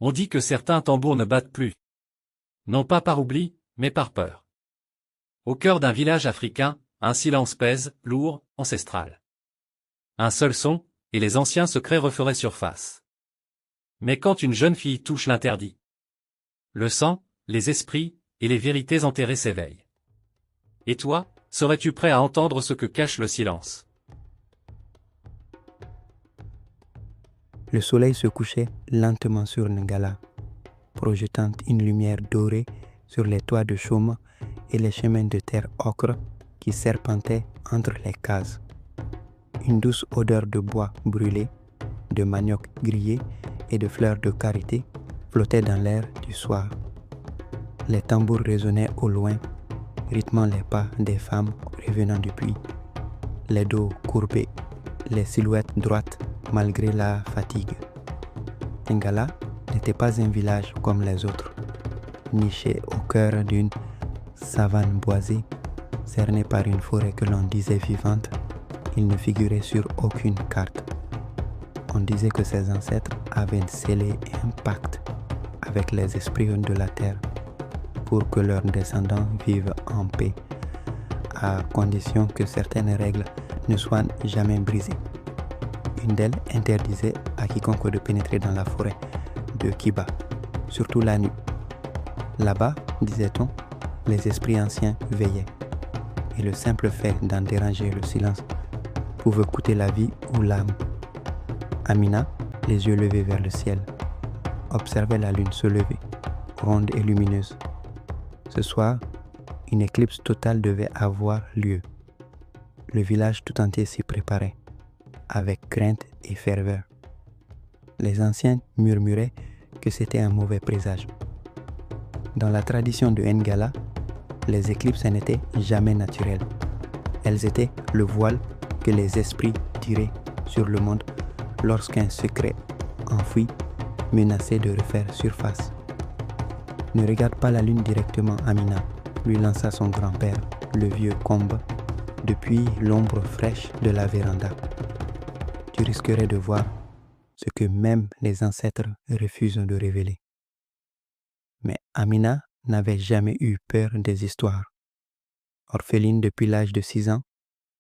On dit que certains tambours ne battent plus. Non pas par oubli, mais par peur. Au cœur d'un village africain, un silence pèse, lourd, ancestral. Un seul son, et les anciens secrets referaient surface. Mais quand une jeune fille touche l'interdit, le sang, les esprits, et les vérités enterrées s'éveillent. Et toi, serais-tu prêt à entendre ce que cache le silence? Le soleil se couchait lentement sur Ngala, projetant une lumière dorée sur les toits de chaume et les chemins de terre ocre qui serpentaient entre les cases. Une douce odeur de bois brûlé, de manioc grillé et de fleurs de karité flottait dans l'air du soir. Les tambours résonnaient au loin, rythmant les pas des femmes revenant du puits. Les dos courbés, les silhouettes droites malgré la fatigue. Ngala n'était pas un village comme les autres, niché au cœur d'une savane boisée, cerné par une forêt que l'on disait vivante. Il ne figurait sur aucune carte. On disait que ses ancêtres avaient scellé un pacte avec les esprits de la terre pour que leurs descendants vivent en paix, à condition que certaines règles ne soient jamais brisées. Une d'elles interdisait à quiconque de pénétrer dans la forêt de Kiba, surtout la nuit. Là-bas, disait-on, les esprits anciens veillaient, et le simple fait d'en déranger le silence pouvait coûter la vie ou l'âme. Amina, les yeux levés vers le ciel, observait la lune se lever, ronde et lumineuse. Ce soir, une éclipse totale devait avoir lieu. Le village tout entier s'y préparait, avec crainte et ferveur. Les anciens murmuraient que c'était un mauvais présage. Dans la tradition de Ngala, les éclipses n'étaient jamais naturelles. Elles étaient le voile que les esprits tiraient sur le monde lorsqu'un secret enfoui menaçait de refaire surface. Ne regarde pas la lune directement, Amina, lui lança son grand-père, le vieux Combe, depuis l'ombre fraîche de la véranda. Tu risquerais de voir ce que même les ancêtres refusent de révéler. Mais Amina n'avait jamais eu peur des histoires. Orpheline depuis l'âge de 6 ans,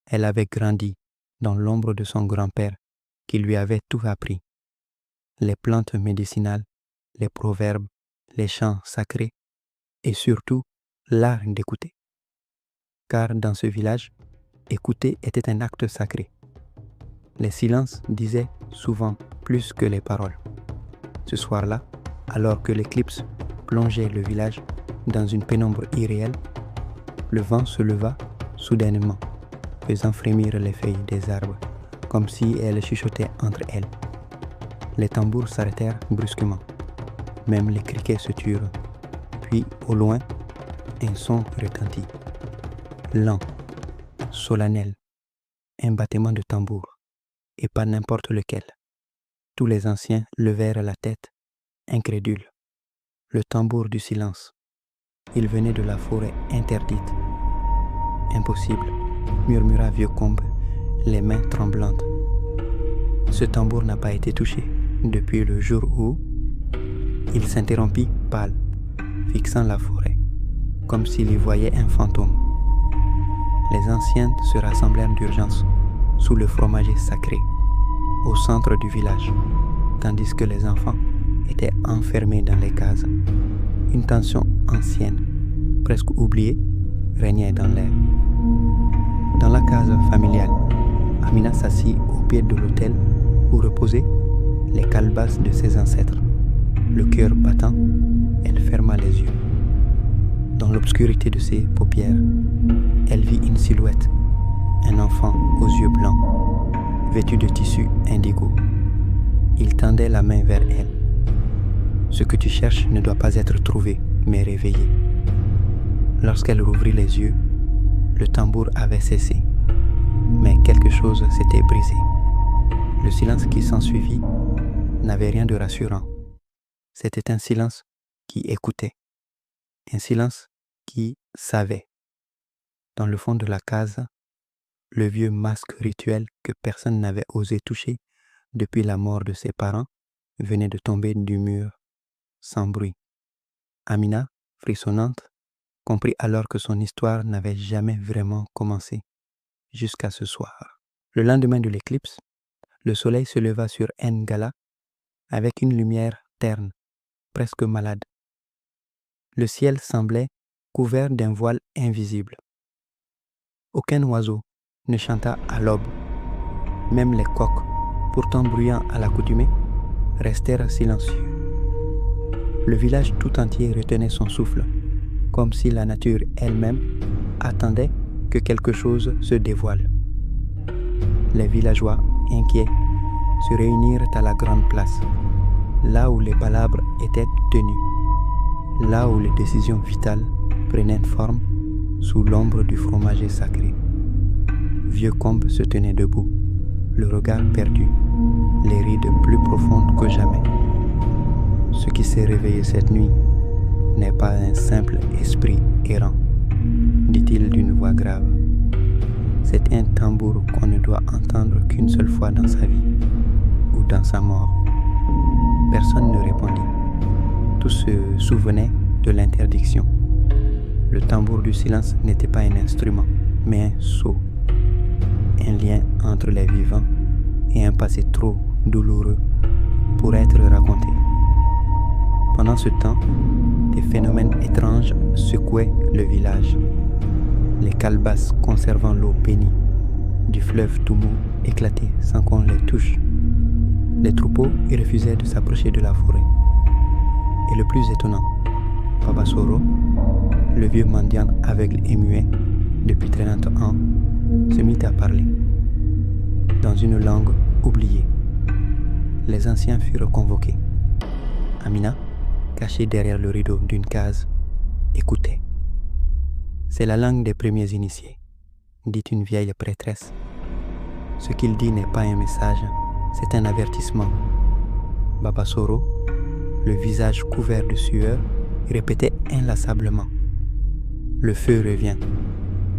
elle avait grandi dans l'ombre de son grand-père qui lui avait tout appris. Les plantes médicinales, les proverbes, les chants sacrés et surtout l'art d'écouter. Car dans ce village, écouter était un acte sacré. Les silences disaient souvent plus que les paroles. Ce soir-là, alors que l'éclipse plongeait le village dans une pénombre irréelle, le vent se leva soudainement, faisant frémir les feuilles des arbres, comme si elles chuchotaient entre elles. Les tambours s'arrêtèrent brusquement. Même les criquets se turent. Puis, au loin, un son retentit. Lent, solennel, un battement de tambour, et pas n'importe lequel. Tous les anciens levèrent la tête, incrédules. Le tambour du silence. Il venait de la forêt interdite. Impossible, murmura vieux Combe, les mains tremblantes. Ce tambour n'a pas été touché depuis le jour où il s'interrompit pâle, fixant la forêt, comme s'il y voyait un fantôme. Les anciens se rassemblèrent d'urgence sous le fromager sacré, au centre du village, tandis que les enfants étaient enfermés dans les cases. Une tension ancienne, presque oubliée, régnait dans l'air. Dans la case familiale, Amina s'assit au pied de l'autel où reposaient les calebasses de ses ancêtres. Le cœur battant, elle ferma les yeux. Dans l'obscurité de ses paupières, elle vit une silhouette, un enfant aux yeux blancs, vêtu de tissu indigo. Il tendait la main vers elle. Ce que tu cherches ne doit pas être trouvé, mais réveillé. Lorsqu'elle rouvrit les yeux, le tambour avait cessé, mais quelque chose s'était brisé. Le silence qui s'ensuivit n'avait rien de rassurant. C'était un silence qui écoutait, un silence qui savait. Dans le fond de la case, le vieux masque rituel que personne n'avait osé toucher depuis la mort de ses parents venait de tomber du mur. sans bruit. Amina, frissonnante, comprit alors que son histoire n'avait jamais vraiment commencé, jusqu'à ce soir. Le lendemain de l'éclipse, le soleil se leva sur N'Gala avec une lumière terne, presque malade. Le ciel semblait couvert d'un voile invisible. Aucun oiseau ne chanta à l'aube. Même les coqs, pourtant bruyants à l'accoutumée, restèrent silencieux. Le village tout entier retenait son souffle, comme si la nature elle-même attendait que quelque chose se dévoile. Les villageois, inquiets, se réunirent à la grande place, là où les palabres étaient tenues, là où les décisions vitales prenaient forme sous l'ombre du fromager sacré. Vieux Combe se tenait debout, le regard perdu, les rides plus profondes que jamais. Ce qui s'est réveillé cette nuit n'est pas un simple esprit errant, dit-il d'une voix grave. C'est un tambour qu'on ne doit entendre qu'une seule fois dans sa vie ou dans sa mort. Personne ne répondit. Tous se souvenaient de l'interdiction. Le tambour du silence n'était pas un instrument, mais un sceau, un lien entre les vivants et un passé trop douloureux pour être raconté. Pendant ce temps, des phénomènes étranges secouaient le village. Les calebasses conservant l'eau bénie du fleuve tout mou éclataient sans qu'on les touche. Les troupeaux y refusaient de s'approcher de la forêt. Et le plus étonnant, Baba Soro, le vieux mendiant aveugle et muet depuis 30 ans, se mit à parler, dans une langue oubliée. Les anciens furent convoqués. Amina, cachée derrière le rideau d'une case, écoutait. C'est la langue des premiers initiés, dit une vieille prêtresse. Ce qu'il dit n'est pas un message, c'est un avertissement. Baba Soro, le visage couvert de sueur, répétait inlassablement. Le feu revient,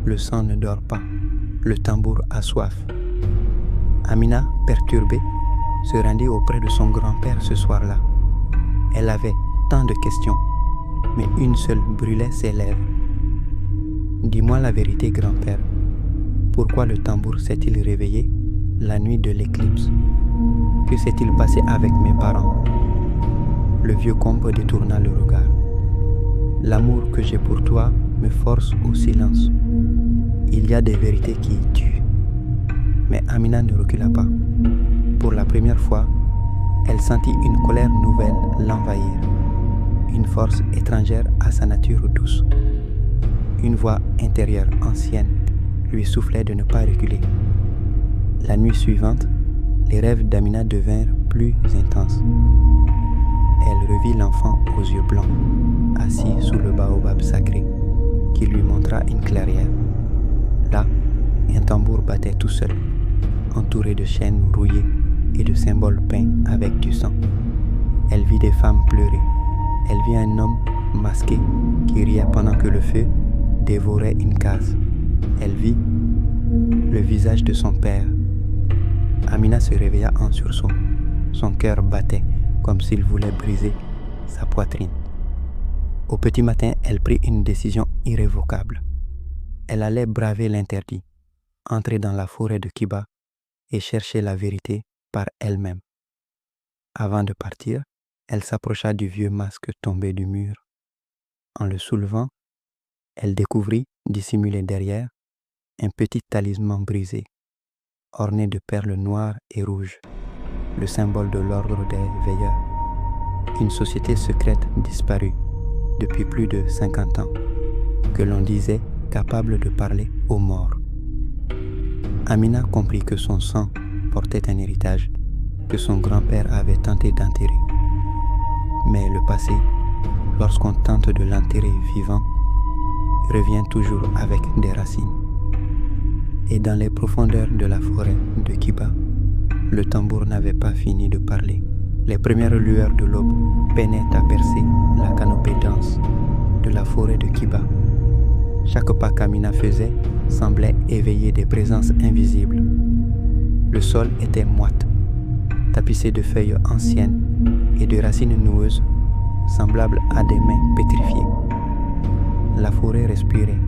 le sang ne dort pas, le tambour a soif. Amina, perturbée, se rendit auprès de son grand-père ce soir-là. Elle avait tant de questions, mais une seule brûlait ses lèvres. Dis-moi la vérité, grand-père. Pourquoi le tambour s'est-il réveillé la nuit de l'éclipse? Que s'est-il passé avec mes parents? Le vieux Combe détourna le regard. L'amour que j'ai pour toi me force au silence. Il y a des vérités qui tuent. Mais Amina ne recula pas. Pour la première fois, elle sentit une colère nouvelle l'envahir. Une force étrangère à sa nature douce. Une voix intérieure ancienne lui soufflait de ne pas reculer. La nuit suivante, les rêves d'Amina devinrent plus intenses. Elle revit l'enfant aux yeux blancs, assis sous le baobab sacré, qui lui montra une clairière. Là, un tambour battait tout seul, entouré de chaînes rouillées et de symboles peints avec du sang. Elle vit des femmes pleurer. Elle vit un homme masqué qui riait pendant que le feu dévorait une case. Elle vit le visage de son père. Amina se réveilla en sursaut. Son cœur battait comme s'il voulait briser sa poitrine. Au petit matin, elle prit une décision irrévocable. Elle allait braver l'interdit, entrer dans la forêt de Kiba et chercher la vérité par elle-même. Avant de partir, elle s'approcha du vieux masque tombé du mur. En le soulevant, elle découvrit, dissimulé derrière, un petit talisman brisé, orné de perles noires et rouges, le symbole de l'ordre des veilleurs. Une société secrète disparue depuis plus de 50 ans, que l'on disait capable de parler aux morts. Amina comprit que son sang portait un héritage que son grand-père avait tenté d'enterrer. Mais le passé, lorsqu'on tente de l'enterrer vivant, revient toujours avec des racines. Et dans les profondeurs de la forêt de Kiba, le tambour n'avait pas fini de parler. Les premières lueurs de l'aube peinaient à percer la canopée dense de la forêt de Kiba. Chaque pas qu'Amina faisait semblait éveiller des présences invisibles. Le sol était moite, tapissé de feuilles anciennes et de racines noueuses semblables à des mains pétrifiées. La forêt respirait,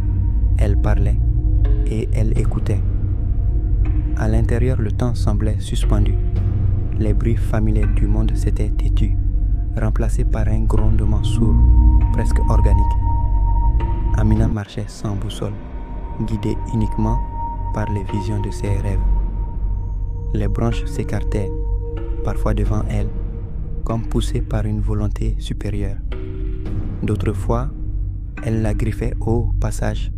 elle parlait et elle écoutait. À l'intérieur, le temps semblait suspendu. Les bruits familiers du monde s'étaient têtus, remplacés par un grondement sourd, presque organique. Amina marchait sans boussole, guidée uniquement par les visions de ses rêves. Les branches s'écartaient, parfois devant elle, comme poussées par une volonté supérieure. D'autres fois, elle la griffait au passage,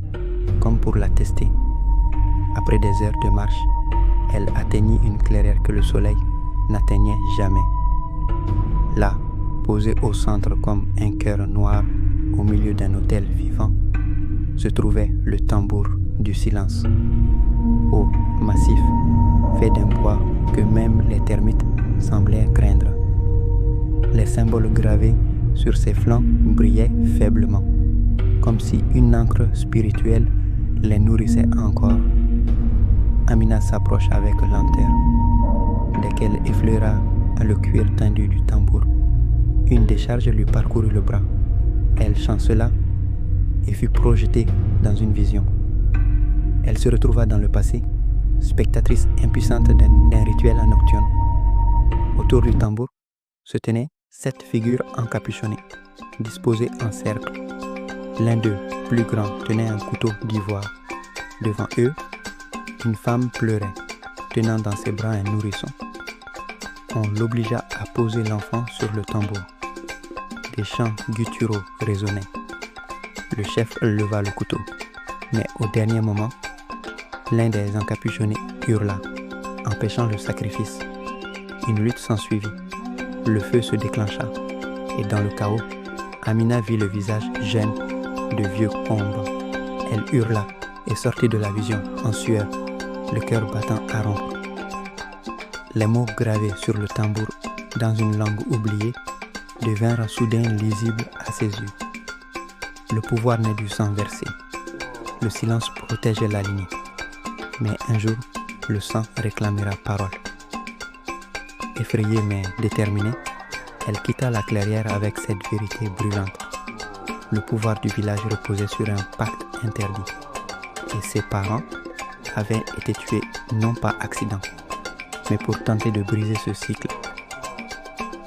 comme pour la tester. Après des heures de marche, elle atteignit une clairière que le soleil n'atteignait jamais. Là, posé au centre comme un cœur noir au milieu d'un autel vivant, se trouvait le tambour du silence. Haut, massif, fait d'un bois que même les termites semblaient craindre. Les symboles gravés sur ses flancs brillaient faiblement, comme si une encre spirituelle les nourrissait encore. Amina s'approche avec lenteur. Dès qu'elle effleura le cuir tendu du tambour, une décharge lui parcourut le bras. Elle chancela et fut projetée dans une vision. Elle se retrouva dans le passé, spectatrice impuissante d'un rituel nocturne. Autour du tambour se tenaient 7 figures encapuchonnées, disposées en cercle. L'un d'eux, plus grand, tenait un couteau d'ivoire. Devant eux, une femme pleurait, tenant dans ses bras un nourrisson. On l'obligea à poser l'enfant sur le tambour. Des chants gutturaux résonnaient. Le chef leva le couteau, mais au dernier moment, l'un des encapuchonnés hurla, empêchant le sacrifice. Une lutte s'ensuivit. Le feu se déclencha, et dans le chaos, Amina vit le visage jeune de vieux Combe. Elle hurla et sortit de la vision en sueur, le cœur battant à rompre. Les mots gravés sur le tambour dans une langue oubliée devinrent soudain lisibles à ses yeux. Le pouvoir naît du sang versé. Le silence protégeait la lignée. Mais un jour, le sang réclamera parole. Effrayée mais déterminée, elle quitta la clairière avec cette vérité brûlante. Le pouvoir du village reposait sur un pacte interdit. Et ses parents avaient été tués non pas accident, mais pour tenter de briser ce cycle.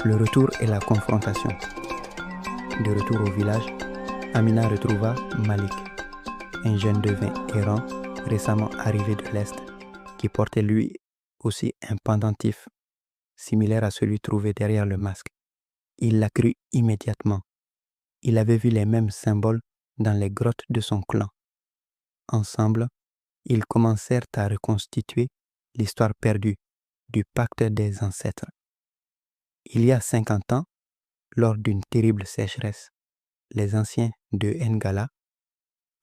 Le retour et la confrontation. De retour au village, Amina retrouva Malik, un jeune devin errant récemment arrivé de l'Est, qui portait lui aussi un pendentif similaire à celui trouvé derrière le masque. Il la crut immédiatement. Il avait vu les mêmes symboles dans les grottes de son clan. Ensemble, ils commencèrent à reconstituer l'histoire perdue du pacte des ancêtres. Il y a 50 ans, lors d'une terrible sécheresse, les anciens de Ngala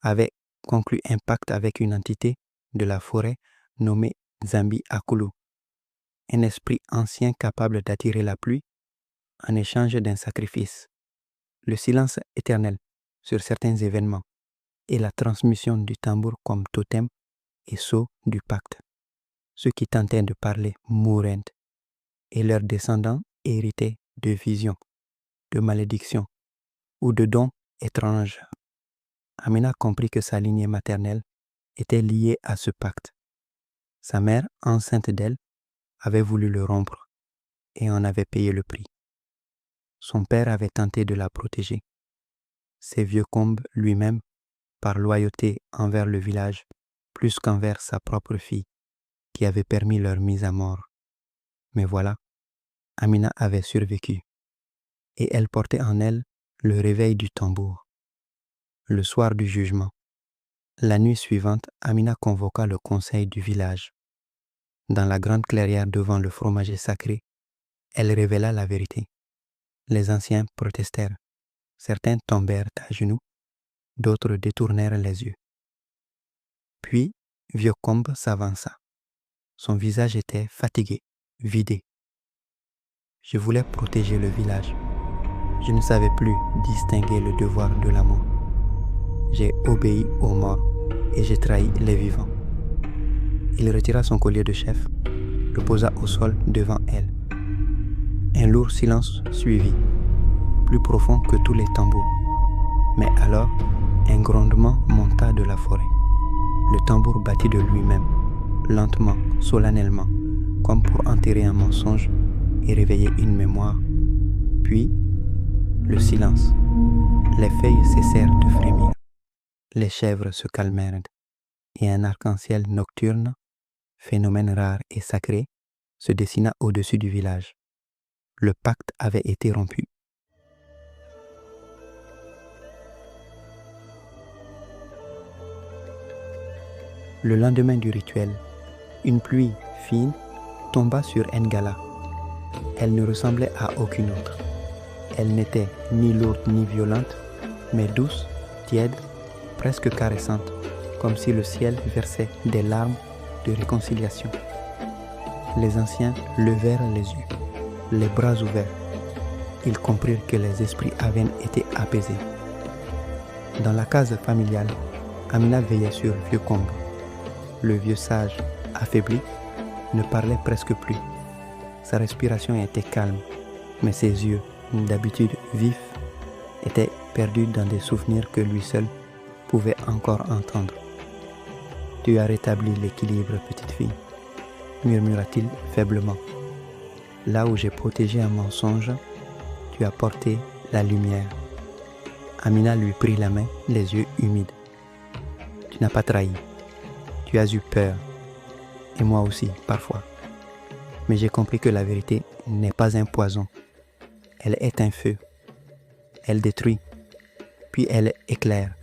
avaient conclu un pacte avec une entité de la forêt nommée Zambi Akulu, un esprit ancien capable d'attirer la pluie en échange d'un sacrifice, le silence éternel sur certains événements et la transmission du tambour comme totem et sceau du pacte. Ceux qui tentaient de parler mourraient et leurs descendants héritaient de visions, de malédictions ou de dons étranges. Amina comprit que sa lignée maternelle était liée à ce pacte. Sa mère, enceinte d'elle, avait voulu le rompre et en avait payé le prix. Son père avait tenté de la protéger. Ses vieux Combes lui-même, par loyauté envers le village, plus qu'envers sa propre fille, qui avait permis leur mise à mort. Mais voilà, Amina avait survécu, et elle portait en elle le réveil du tambour. Le soir du jugement, la nuit suivante, Amina convoqua le conseil du village. Dans la grande clairière devant le fromager sacré, elle révéla la vérité. Les anciens protestèrent. Certains tombèrent à genoux, d'autres détournèrent les yeux. Puis, Vieux Combe s'avança. Son visage était fatigué, vidé. Je voulais protéger le village. Je ne savais plus distinguer le devoir de l'amour. J'ai obéi aux morts et j'ai trahi les vivants. Il retira son collier de chef, le posa au sol devant elle. Un lourd silence suivit. plus profond que tous les tambours. Mais alors, un grondement monta de la forêt. Le tambour battit de lui-même, lentement, solennellement, comme pour enterrer un mensonge et réveiller une mémoire. Puis, le silence. Les feuilles cessèrent de frémir. Les chèvres se calmèrent et un arc-en-ciel nocturne, phénomène rare et sacré, se dessina au-dessus du village. Le pacte avait été rompu. Le lendemain du rituel, une pluie fine tomba sur Ngala. Elle ne ressemblait à aucune autre. Elle n'était ni lourde ni violente, mais douce, tiède, presque caressante, comme si le ciel versait des larmes de réconciliation. Les anciens levèrent les yeux, les bras ouverts. Ils comprirent que les esprits avaient été apaisés. Dans la case familiale, Amina veillait sur le vieux combe. Le vieux sage, affaibli, ne parlait presque plus. Sa respiration était calme, mais ses yeux, d'habitude vifs, étaient perdus dans des souvenirs que lui seul pouvait encore entendre. « Tu as rétabli l'équilibre, petite fille, » murmura-t-il faiblement. « Là où j'ai protégé un mensonge, tu as porté la lumière. » Amina lui prit la main, les yeux humides. « Tu n'as pas trahi. Tu as eu peur. Et moi aussi, parfois. Mais j'ai compris que la vérité n'est pas un poison. Elle est un feu. Elle détruit, puis elle éclaire. »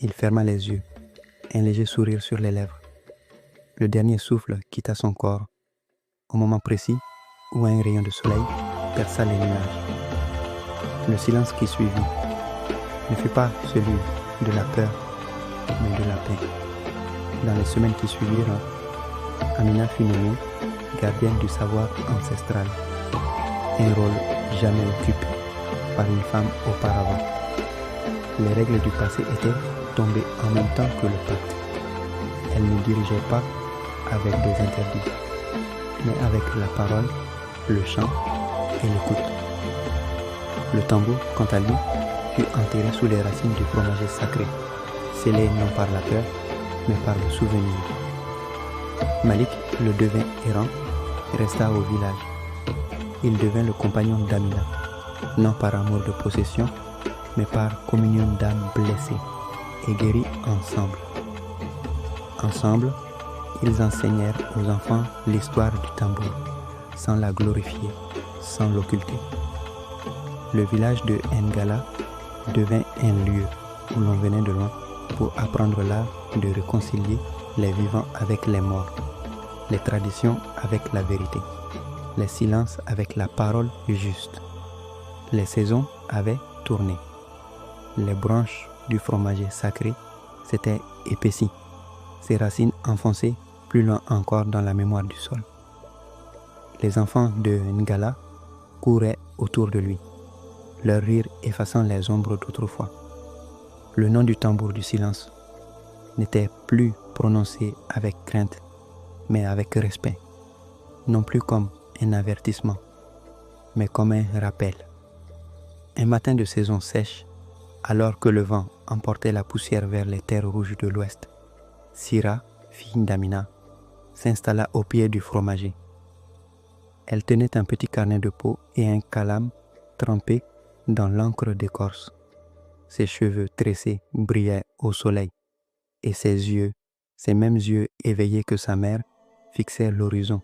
Il ferma les yeux, un léger sourire sur les lèvres. Le dernier souffle quitta son corps, au moment précis où un rayon de soleil perça les nuages. Le silence qui suivit ne fut pas celui de la peur, mais de la paix. Dans les semaines qui suivirent, Amina fut nommée gardienne du savoir ancestral, un rôle jamais occupé par une femme auparavant. Les règles du passé étaient tombées en même temps que le pacte. Elle ne dirigeait pas avec des interdits, mais avec la parole, le chant et l'écoute. Le tambour, quant à lui, fut enterré sous les racines du fromager sacré, scellé non par la peur, mais par le souvenir. Malik, le devin errant, resta au village. Il devint le compagnon d'Amina, non par amour de possession, mais par communion d'âmes blessées et guéries ensemble. Ensemble, ils enseignèrent aux enfants l'histoire du tambour, sans la glorifier, sans l'occulter. Le village de Ngala devint un lieu où l'on venait de loin pour apprendre l'art de réconcilier les vivants avec les morts, les traditions avec la vérité, les silences avec la parole juste. Les saisons avaient tourné. Les branches du fromager sacré s'étaient épaissies, ses racines enfoncées plus loin encore dans la mémoire du sol. Les enfants de Ngala couraient autour de lui, leur rire effaçant les ombres d'autrefois. Le nom du tambour du silence n'était plus prononcé avec crainte, mais avec respect, non plus comme un avertissement, mais comme un rappel. Un matin de saison sèche, alors que le vent emportait la poussière vers les terres rouges de l'ouest, Sira, fille d'Amina, s'installa au pied du fromager. Elle tenait un petit carnet de peau et un calame trempé dans l'encre d'écorce. Ses cheveux tressés brillaient au soleil, et ses yeux, ces mêmes yeux éveillés que sa mère, fixaient l'horizon,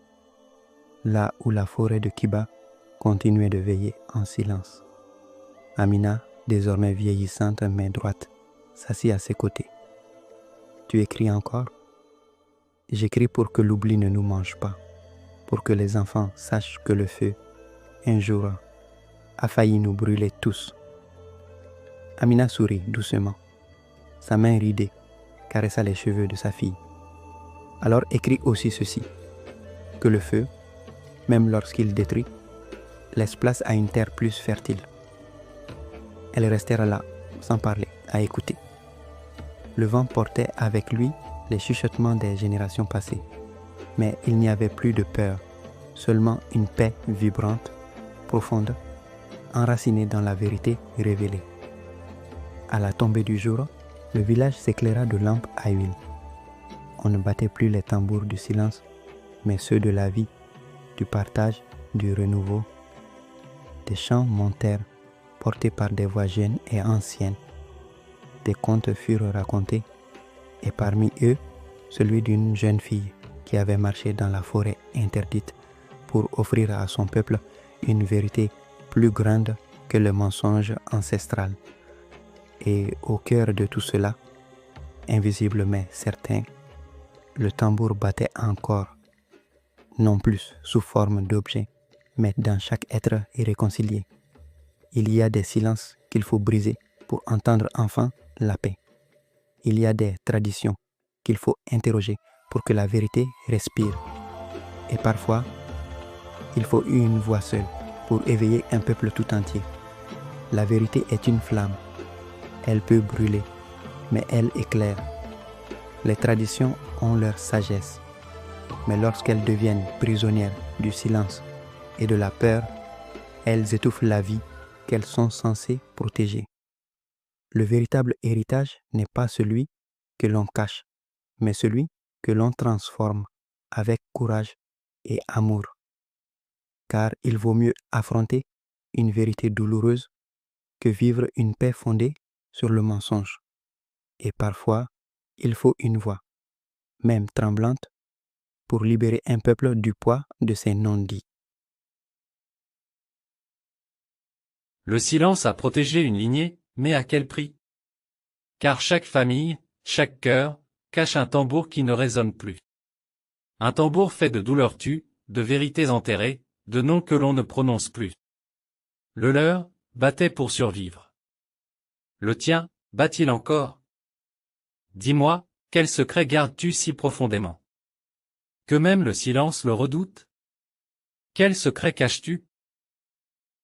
là où la forêt de Kiba continuait de veiller en silence. Amina, désormais vieillissante, main droite, s'assit à ses côtés. « Tu écris encore ?»« J'écris pour que l'oubli ne nous mange pas, pour que les enfants sachent que le feu, un jour, a failli nous brûler tous. » Amina sourit doucement. Sa main ridée caressa les cheveux de sa fille. « Alors écris aussi ceci, que le feu, même lorsqu'il détruit, laisse place à une terre plus fertile. » Elles restèrent là, sans parler, à écouter. Le vent portait avec lui les chuchotements des générations passées. Mais il n'y avait plus de peur, seulement une paix vibrante, profonde, enraciné dans la vérité révélée. À la tombée du jour, le village s'éclaira de lampes à huile. On ne battait plus les tambours du silence, mais ceux de la vie, du partage, du renouveau. Des chants montèrent, portés par des voix jeunes et anciennes. Des contes furent racontés, et parmi eux, celui d'une jeune fille qui avait marché dans la forêt interdite pour offrir à son peuple une vérité plus grande que le mensonge ancestral. Et au cœur de tout cela, invisible mais certain, le tambour battait encore, non plus sous forme d'objet, mais dans chaque être irréconcilié. Il y a des silences qu'il faut briser pour entendre enfin la paix. Il y a des traditions qu'il faut interroger pour que la vérité respire. Et parfois, il faut une voix seule pour éveiller un peuple tout entier. La vérité est une flamme. Elle peut brûler, mais elle éclaire. Les traditions ont leur sagesse, mais lorsqu'elles deviennent prisonnières du silence et de la peur, elles étouffent la vie qu'elles sont censées protéger. Le véritable héritage n'est pas celui que l'on cache, mais celui que l'on transforme avec courage et amour. Car il vaut mieux affronter une vérité douloureuse que vivre une paix fondée sur le mensonge. Et parfois, il faut une voix, même tremblante, pour libérer un peuple du poids de ses non-dits. Le silence a protégé une lignée, mais à quel prix? Car chaque famille, chaque cœur, cache un tambour qui ne résonne plus. Un tambour fait de douleurs tues, de vérités enterrées, de noms que l'on ne prononce plus. Le leur battait pour survivre. Le tien, bat-il encore? Dis-moi, quel secret gardes-tu si profondément? Que même le silence le redoute? Quel secret caches-tu?